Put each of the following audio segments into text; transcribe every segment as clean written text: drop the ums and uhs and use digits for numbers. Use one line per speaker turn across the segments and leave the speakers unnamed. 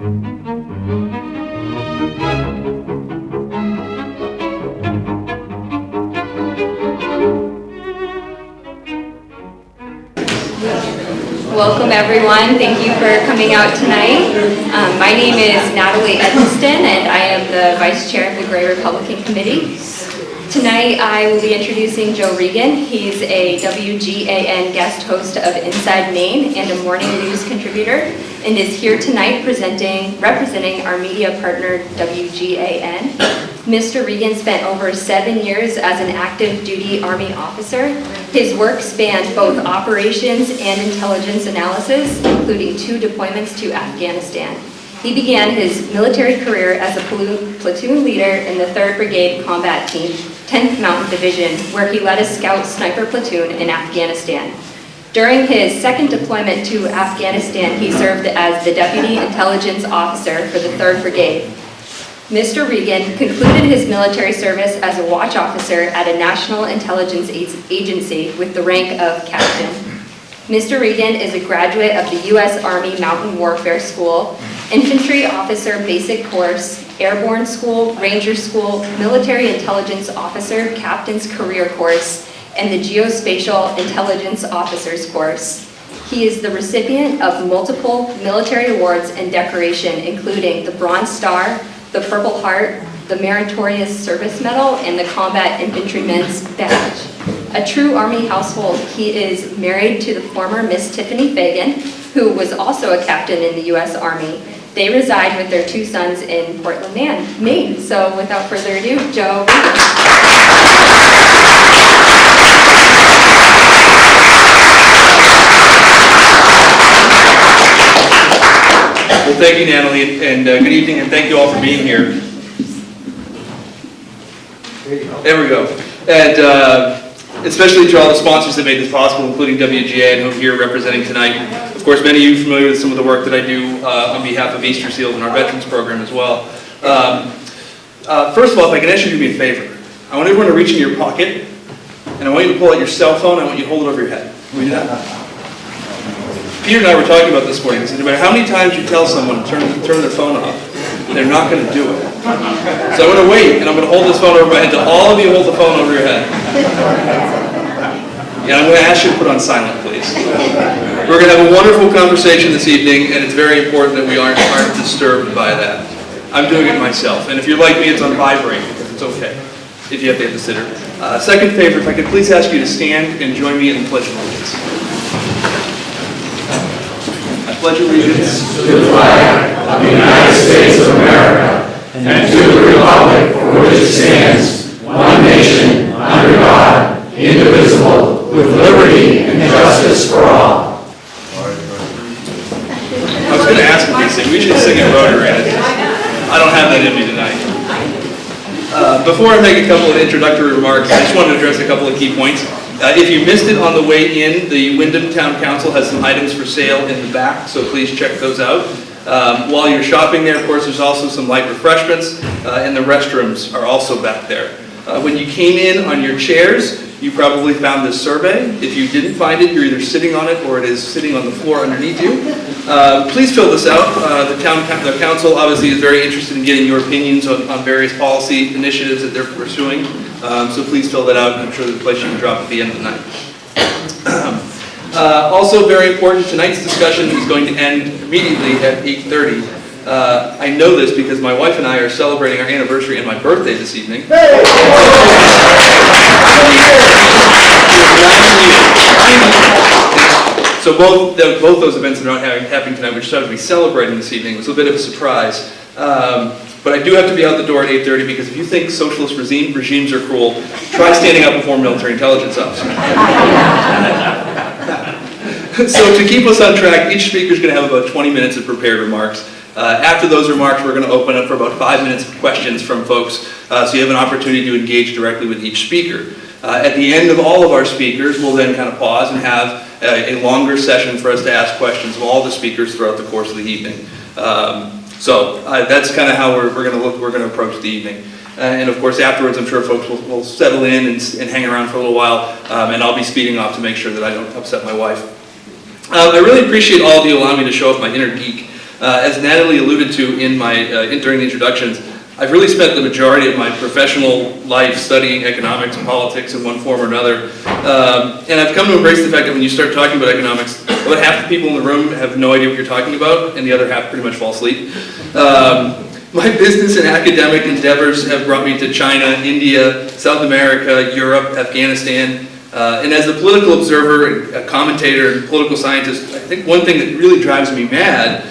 Welcome everyone. Thank you for coming out tonight. My name is Natalie Edmiston and I am the Vice Chair of the Gray Republican Committee. Tonight I will be introducing Joe Reagan. He's a WGAN guest host of Inside Maine and a morning news contributor and is here tonight representing our media partner WGAN. Mr. Reagan spent over 7 years as an active duty Army officer. His work spanned both operations and intelligence analysis, including 2 deployments to Afghanistan. He began his military career as a platoon leader in the 3rd Brigade Combat Team, 10th Mountain Division, where he led a scout sniper platoon in Afghanistan. During his 2nd deployment to Afghanistan, he served as the Deputy Intelligence Officer for the 3rd Brigade. Mr. Reagan concluded his military service as a watch officer at a national intelligence agency with the rank of captain. Mr. Reagan is a graduate of the U.S. Army Mountain Warfare School, Infantry Officer Basic Course, Airborne School, Ranger School, Military Intelligence Officer Captain's Career Course, and the Geospatial Intelligence Officers Course. He is the recipient of multiple military awards and decoration, including the Bronze Star, the Purple Heart, the Meritorious Service Medal, and the Combat Infantryman's Badge. A true Army household, he is married to the former Miss Tiffany Fagan, who was also a captain in the U.S. Army. They reside with their 2 sons in Portland, Maine. So without further ado, Joe Reagan.
Well, thank you, Natalie, and good evening, and thank you all for being here. There we go. And especially to all the sponsors that made this possible, including WGAN, who I'm here representing tonight. Of course, many of you are familiar with some of the work that I do on behalf of Easter Seals and our Veterans Program as well. First of all, if I can ask you to do me a favor, I want everyone to reach in your pocket, and I want you to pull out your cell phone, and I want you to hold it over your head. Can we do that? Peter and I were talking about this morning. He said, no matter how many times you tell someone to turn their phone off, they're not going to do it. So I'm going to wait, and I'm going to hold this phone over my head until all of you hold the phone over your head. And I'm going to ask you to put on silent, please. We're going to have a wonderful conversation this evening, and it's very important that we aren't disturbed by that. I'm doing it myself, and if you're like me, it's on vibrate, because it's okay, if you have to consider. Second favor, if I could please ask you to stand and join me in the Pledge of Allegiance. I pledge allegiance
to the flag of the United States of America and to the republic for which it stands, one nation, under God, indivisible, with liberty and justice for all.
I was going to ask if we sing. We should sing at Rotary. I don't have that in me tonight. Before I make a couple of introductory remarks, I just wanted to address a couple of key points. If you missed it on the way in, the Windham Town Council has some items for sale in the back, so please check those out. While you're shopping there, of course, there's also some light refreshments, and the restrooms are also back there. When you came in on your chairs, you probably found this survey. If you didn't find it, you're either sitting on it or it is sitting on the floor underneath you. Please fill this out. The council obviously is very interested in getting your opinions on various policy initiatives that they're pursuing. So please fill that out, and I'm sure there's a place you can drop at the end of the night. Also very important, tonight's discussion is going to end immediately at 8:30. I know this because my wife and I are celebrating our anniversary and my birthday this evening. So both those events that are not happening tonight, which started to be celebrating this evening, was a bit of a surprise. But I do have to be out the door at 8:30 because if you think socialist regimes are cruel, try standing up before a military intelligence officer. So to keep us on track, each speaker is going to have about 20 minutes of prepared remarks. After those remarks, we're going to open up for about 5 minutes of questions from folks, so you have an opportunity to engage directly with each speaker. At the end of all of our speakers, we'll then kind of pause and have a longer session for us to ask questions of all the speakers throughout the course of the evening. So that's kind of how we're going to approach the evening. And of course, afterwards, I'm sure folks will settle in and hang around for a little while, and I'll be speeding off to make sure that I don't upset my wife. I really appreciate all of you allowing me to show off my inner geek. As Natalie alluded to during the introductions, I've really spent the majority of my professional life studying economics and politics in one form or another. And I've come to embrace the fact that when you start talking about economics, about half the people in the room have no idea what you're talking about, and the other half pretty much fall asleep. My business and academic endeavors have brought me to China, India, South America, Europe, Afghanistan. And as a political observer, a commentator, and political scientist, I think one thing that really drives me mad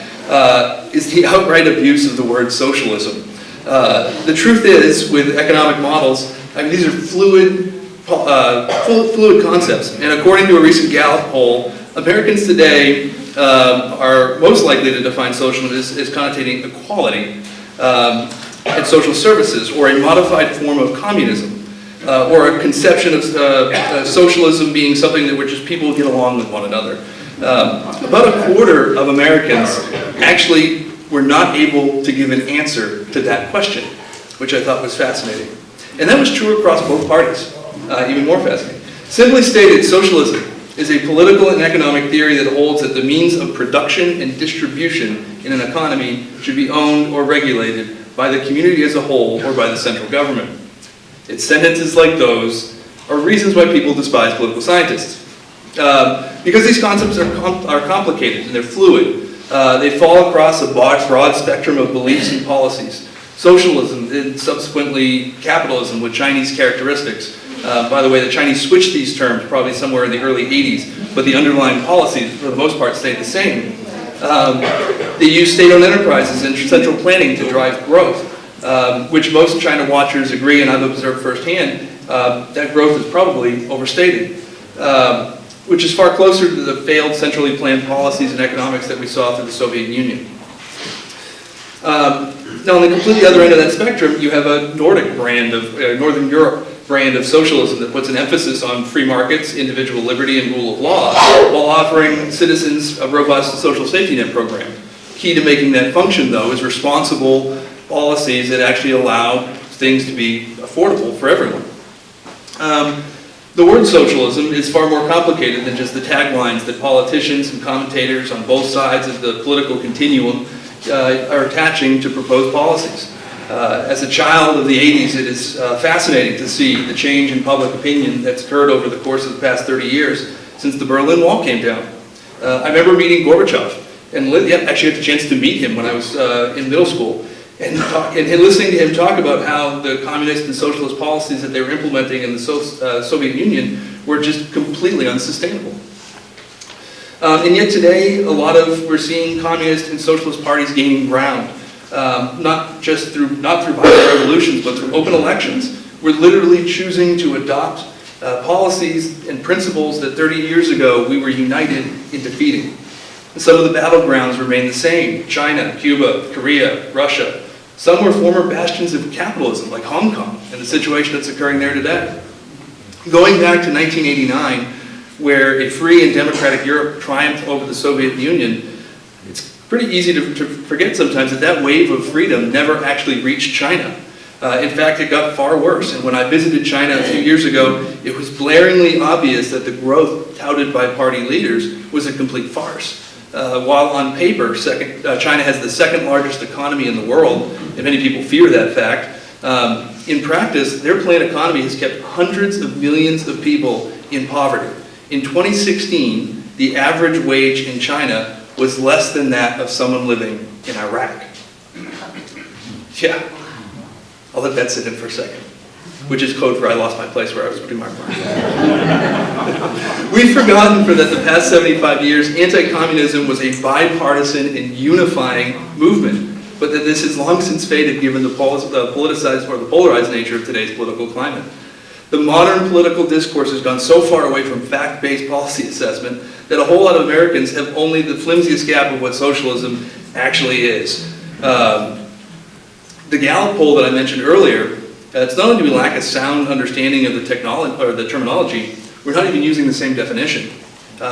is the outright abuse of the word socialism. The truth is, with economic models, I mean, these are fluid concepts. And according to a recent Gallup poll, Americans today are most likely to define socialism as connotating equality and social services, or a modified form of communism, or a conception of socialism being something that where just people get along with one another. About a quarter of Americans actually were not able to give an answer to that question, which I thought was fascinating. And that was true across both parties, even more fascinating. Simply stated, socialism is a political and economic theory that holds that the means of production and distribution in an economy should be owned or regulated by the community as a whole or by the central government. Its sentences like those are reasons why people despise political scientists. Because these concepts are complicated and they're fluid. They fall across a broad spectrum of beliefs and policies. Socialism and subsequently capitalism with Chinese characteristics. By the way, the Chinese switched these terms probably somewhere in the early 80s, but the underlying policies for the most part stayed the same. They use state-owned enterprises and central planning to drive growth, which most China watchers agree, and I've observed firsthand, that growth is probably overstated. Which is far closer to the failed centrally planned policies and economics that we saw through the Soviet Union. Now, on the completely other end of that spectrum, you have a Nordic brand of, Northern Europe brand of socialism that puts an emphasis on free markets, individual liberty, and rule of law, while offering citizens a robust social safety net program. Key to making that function, though, is responsible policies that actually allow things to be affordable for everyone. The word socialism is far more complicated than just the taglines that politicians and commentators on both sides of the political continuum are attaching to proposed policies. As a child of the 80s, it is fascinating to see the change in public opinion that's occurred over the course of the past 30 years since the Berlin Wall came down. I remember meeting Gorbachev, and actually had the chance to meet him when I was in middle school. And listening to him talk about how the communist and socialist policies that they were implementing in the Soviet Union were just completely unsustainable. And yet today, we're seeing communist and socialist parties gaining ground, not through violent revolutions, but through open elections. We're literally choosing to adopt policies and principles that 30 years ago we were united in defeating. And some of the battlegrounds remain the same: China, Cuba, Korea, Russia. Some were former bastions of capitalism, like Hong Kong, and the situation that's occurring there today. Going back to 1989, where a free and democratic Europe triumphed over the Soviet Union, it's pretty easy to forget sometimes that wave of freedom never actually reached China. In fact, it got far worse. And when I visited China a few years ago, it was blaringly obvious that the growth touted by party leaders was a complete farce. While on paper, China has the second largest economy in the world, and many people fear that fact, in practice, their planned economy has kept hundreds of millions of people in poverty. In 2016, the average wage in China was less than that of someone living in Iraq. Yeah, I'll let that sit in for a second, which is code for I lost my place where I was putting my mark. We've forgotten that the past 75 years, anti-communism was a bipartisan and unifying movement, but that this has long since faded given the politicized or the polarized nature of today's political climate. The modern political discourse has gone so far away from fact-based policy assessment that a whole lot of Americans have only the flimsiest gap of what socialism actually is. The Gallup poll that I mentioned earlier, it's not only do we lack a sound understanding of the technology or the terminology, we're not even using the same definition.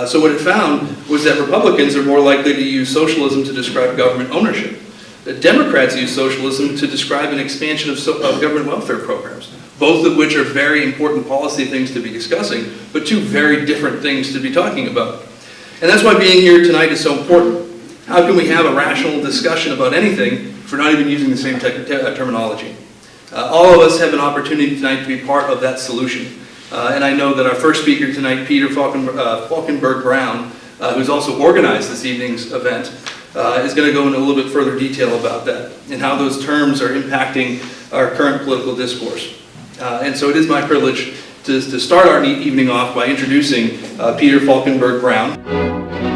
So what it found was that Republicans are more likely to use socialism to describe government ownership. The Democrats use socialism to describe an expansion of government welfare programs, both of which are very important policy things to be discussing, but two very different things to be talking about. And that's why being here tonight is so important. How can we have a rational discussion about anything if we're not even using the same terminology? All of us have an opportunity tonight to be part of that solution. And I know that our first speaker tonight, Peter Falkenberg-Brown, who's also organized this evening's event, is going to go into a little bit further detail about that and how those terms are impacting our current political discourse. And so it is my privilege to start our evening off by introducing Peter Falkenberg-Brown.